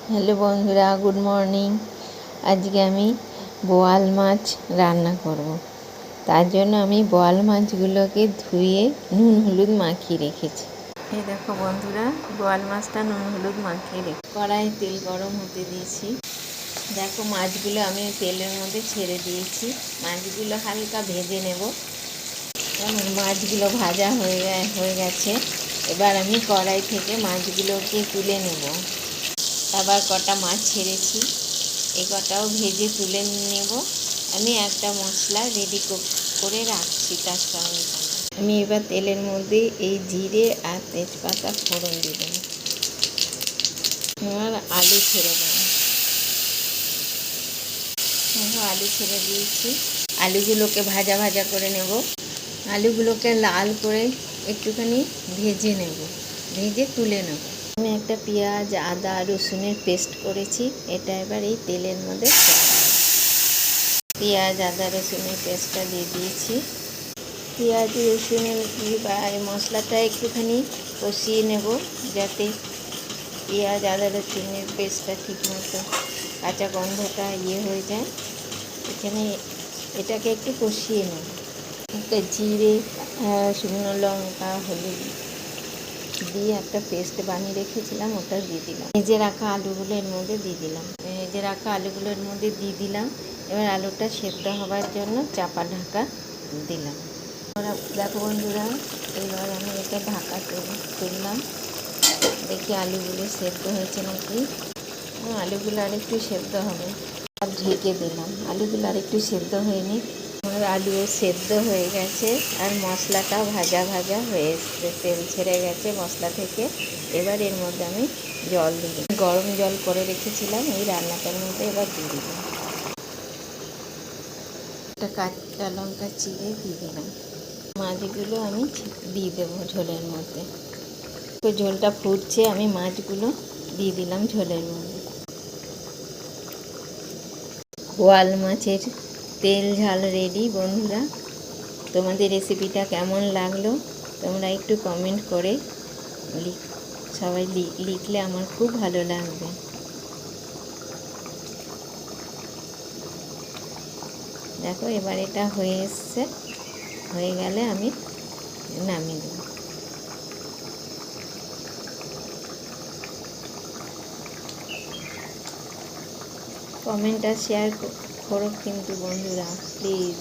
Hello বন্ধুরা, good morning. আজকে আমি বোয়াল মাছ রান্না করব। তার জন্য আমি বোয়াল মাছগুলোকে ধুয়ে নুন হলুদ মাখিয়ে রেখেছি। এই দেখো বন্ধুরা, বোয়াল মাছটা নুন হলুদ মাখিয়ে রেখে কড়াইয়ে তেল গরম হতে দিয়েছি। দেখো মাছগুলো আমি তেলের মধ্যে ছেড়ে দিয়েছি। মাছগুলো হালকা ভেজে নেব। মাছগুলো ভাজা হয়ে গেছে। এবার আমি কড়াই থেকে মাছগুলোকে তুলে নেব। আবার কটা মাছ ছেড়েছি, এই কটাও ভেজে তুলে নেব। আমি একটা মশলা রেডি করে রাখছি তার সঙ্গে সঙ্গে। আমি এবার তেলের মধ্যে এই জিরে আর তেজপাতা ফোড়ন দিয়ে দেবো। এবার আলু ছেড়ে দেবো। আলু ছেড়ে দিয়েছি। আলুগুলোকে ভাজা ভাজা করে নেব। আলুগুলোকে লাল করে একটুখানি ভেজে নেব, ভেজে তুলে নেব। আমি একটা পেঁয়াজ আদা রসুনের পেস্ট করেছি, এটা এবার এই তেলের মধ্যে পেঁয়াজ আদা রসুনের পেস্টটা দিয়ে দিয়েছি। পেঁয়াজ রসুনের মশলাটা একটুখানি কষিয়ে নেব, যাতে পেঁয়াজ আদা রসুনের পেস্টটা ঠিকমতো কাঁচা গন্ধটা হয়ে যায়। এটাকে একটু কষিয়ে নেব। একটা জিরে শুকনো লঙ্কা হলুদ দিয়ে একটা পেস্ট বানিয়ে রেখেছিলাম, ওটা দিয়ে দিলাম। ভেজে রাখা আলুগুলো এর মধ্যে দিয়ে দিলাম। এবার আলুটা সেদ্ধ হবার জন্য চাপা ঢাকা দিলাম। দেখো বন্ধুরা, এবার আমি এটা ঢাকা তুললাম। দেখি আলুগুলো সেদ্ধ হয়েছে নাকি। আলুগুলো আরেকটু সেদ্ধ হবে। ঢেকে দিলাম। আলুগুলো আরেকটু সেদ্ধ হয়নি। আমার আলুও সেদ্ধ হয়ে গেছে আর মশলাটাও ভাজা ভাজা হয়ে এসছে, তেল ছেড়ে গেছে মশলা থেকে। এবার এর মধ্যে আমি জল দিই, গরম জল করে রেখেছিলাম এই রান্নাটার মধ্যে এবার দিয়ে দিলাম। একটা কাঁচা লঙ্কা চিড়ে দিয়ে দিলাম। মাছগুলো আমি দিয়ে দেবো ঝোলের মধ্যে। ঝোলটা ফুটছে, আমি মাছগুলো দিয়ে দিলাম ঝোলের মধ্যে। বোয়াল মাছের তেল ঝাল রেডি। বন্ধুরা, তোমাদের রেসিপিটা কেমন লাগলো তোমরা একটু কমেন্ট করে সবাই লিখলে আমার খুব ভালো লাগবে। দেখো এবার এটা হয়ে এসছে, হয়ে গেলে আমি নামিয়ে দেব। কমেন্ট আর শেয়ার করো কিন্তু বন্ধুরা, প্লিজ।